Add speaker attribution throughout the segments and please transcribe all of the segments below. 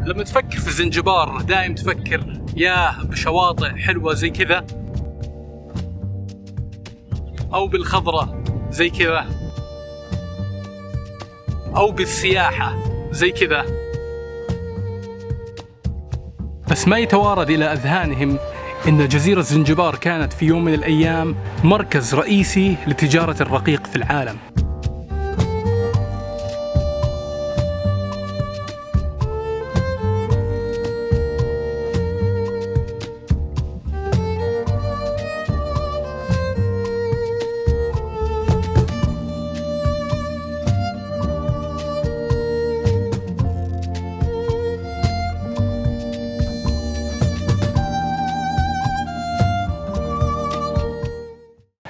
Speaker 1: لما تفكر في الزنجبار دائم تفكر يا بشواطئ حلوة زي كذا، أو بالخضرة زي كذا، أو بالسياحة زي كذا، بس ما يتوارد إلى أذهانهم إن جزيرة زنجبار كانت في يوم من الأيام مركز رئيسي لتجارة الرقيق في العالم.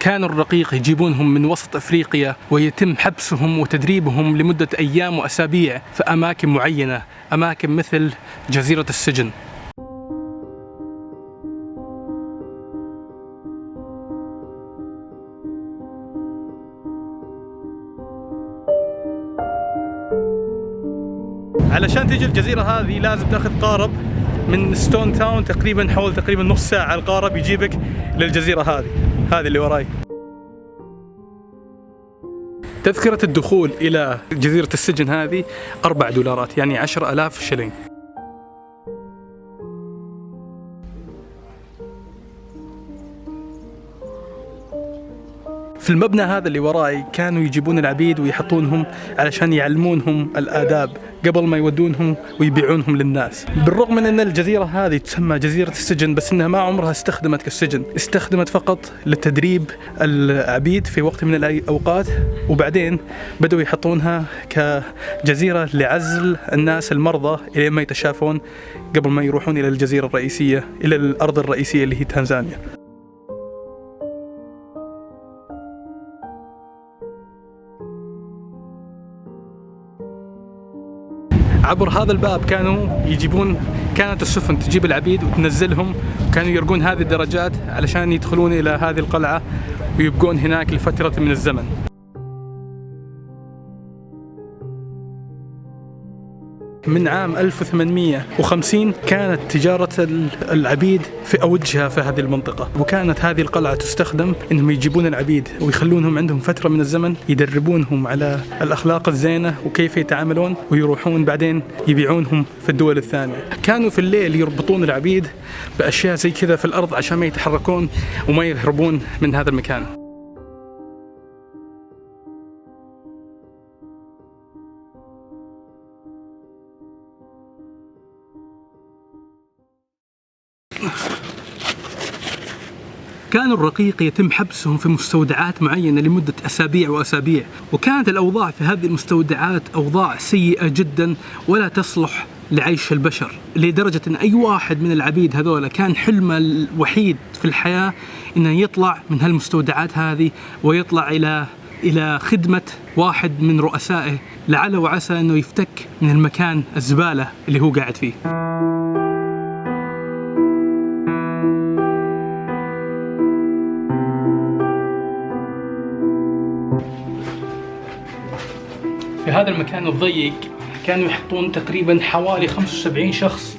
Speaker 1: كانوا الرقيق يجيبونهم من وسط أفريقيا ويتم حبسهم وتدريبهم لمدة أيام وأسابيع في أماكن معينة، أماكن مثل جزيرة السجن. علشان تيجي الجزيرة هذه لازم تاخذ قارب من ستون تاون، تقريبا نص ساعة القارب يجيبك للجزيرة هذه اللي وراي. تذكرة الدخول إلى جزيرة السجن هذه $4، يعني 10,000 شلينج. في المبنى هذا اللي وراي كانوا يجيبون العبيد ويحطونهم علشان يعلمونهم الآداب قبل ما يودونهم ويبيعونهم للناس. بالرغم من أن الجزيرة هذه تسمى جزيرة السجن، بس إنها ما عمرها استخدمت كالسجن، استخدمت فقط لتدريب العبيد في وقت من الأوقات، وبعدين بدأوا يحطونها كجزيرة لعزل الناس المرضى إلى ما يتشافون قبل ما يروحون إلى الجزيرة الرئيسية، إلى الأرض الرئيسية اللي هي تنزانيا. عبر هذا الباب كانت السفن تجيب العبيد وتنزلهم، وكانوا يرقون هذه الدرجات علشان يدخلون إلى هذه القلعة ويبقون هناك لفترة من الزمن. من عام 1850 كانت تجارة العبيد في أوجها في هذه المنطقة، وكانت هذه القلعة تستخدم إنهم يجيبون العبيد ويخلونهم عندهم فترة من الزمن يدربونهم على الأخلاق الزينة وكيف يتعاملون، ويروحون بعدين يبيعونهم في الدول الثانية. كانوا في الليل يربطون العبيد بأشياء زي كذا في الأرض عشان ما يتحركون وما يهربون من هذا المكان. كانوا الرقيق يتم حبسهم في مستودعات معينة لمدة أسابيع وأسابيع، وكانت الأوضاع في هذه المستودعات أوضاع سيئة جدا ولا تصلح لعيش البشر، لدرجة أن أي واحد من العبيد هذولا كان حلمه الوحيد في الحياة أنه يطلع من هالمستودعات هذه ويطلع إلى خدمة واحد من رؤسائه، لعل وعسى أنه يفتك من المكان الزبالة اللي هو قاعد فيه. في هذا المكان الضيق كانوا يحطون تقريبا حوالي 75 شخص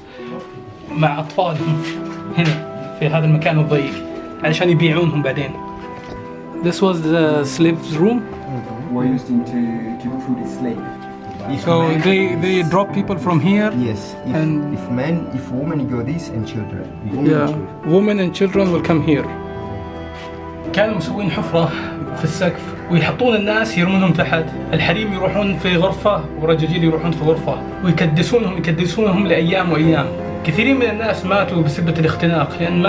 Speaker 1: مع أطفالهم هنا في هذا المكان الضيق علشان يبيعونهم بعدين. This was the slaves room.
Speaker 2: Were used to recruit slave.
Speaker 1: So they drop people from here.
Speaker 2: Yes. If women go this and children.
Speaker 1: Women and children will come here. كانوا مسوين حفرة في السقف ويحطون الناس يرمونهم تحت، الحريم يروحون في غرفة والرجاجيل يروحون في غرفة، ويكدسونهم لأيام وأيام. كثيرين من الناس ماتوا بسبب الاختناق لأن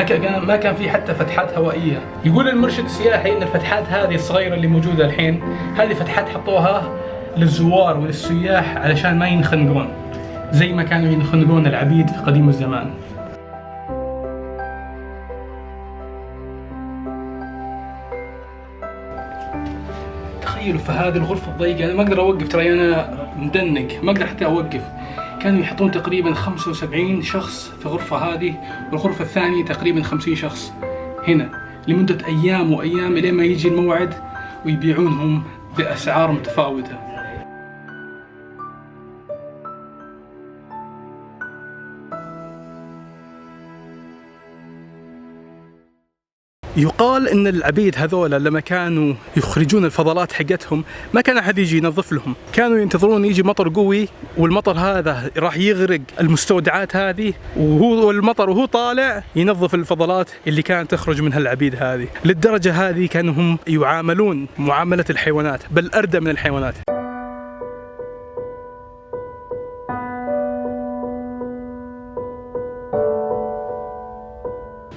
Speaker 1: ما كان في حتى فتحات هوائية. يقول المرشد السياحي إن الفتحات هذه الصغيرة اللي موجودة الحين هذه فتحات حطوها للزوار وللسياح علشان ما ينخنقون زي ما كانوا ينخنقون العبيد في قديم الزمان. تخيلوا في هذه الغرفة الضيقة، أنا ما أقدر أوقف، ترى أنا مدنق ما أقدر حتى أوقف. كانوا يحطون تقريبا 75 شخص في الغرفة هذه، والغرفة الثانية تقريبا 50 شخص هنا لمدة أيام وأيام إلى ما يجي الموعد ويبيعونهم بأسعار متفاوتة. يقال إن العبيد هذولا لما كانوا يخرجون الفضلات حقتهم ما كان أحد يجي ينظف لهم، كانوا ينتظرون يجي مطر قوي، والمطر هذا راح يغرق المستودعات هذه، والمطر وهو طالع ينظف الفضلات اللي كانت تخرج من هالعبيد هذه. للدرجة هذه كانوا هم يعاملون معاملة الحيوانات، بل أردى من الحيوانات.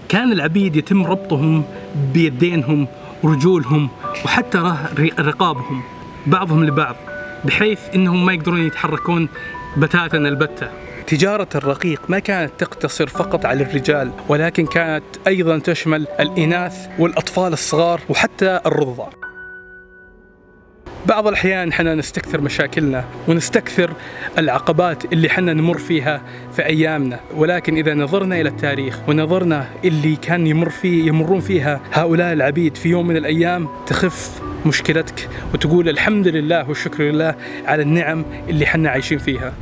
Speaker 1: كان العبيد يتم ربطهم بيدينهم ورجولهم وحتى رقابهم بعضهم لبعض، بحيث انهم ما يقدرون يتحركون بتاتا البتة. تجارة الرقيق ما كانت تقتصر فقط على الرجال، ولكن كانت ايضا تشمل الاناث والاطفال الصغار وحتى الرضع. بعض الأحيان حنا نستكثر مشاكلنا ونستكثر العقبات اللي حنا نمر فيها في أيامنا، ولكن إذا نظرنا إلى التاريخ ونظرنا اللي كان يمرون فيها هؤلاء العبيد في يوم من الأيام، تخف مشكلتك وتقول الحمد لله والشكر لله على النعم اللي حنا عايشين فيها.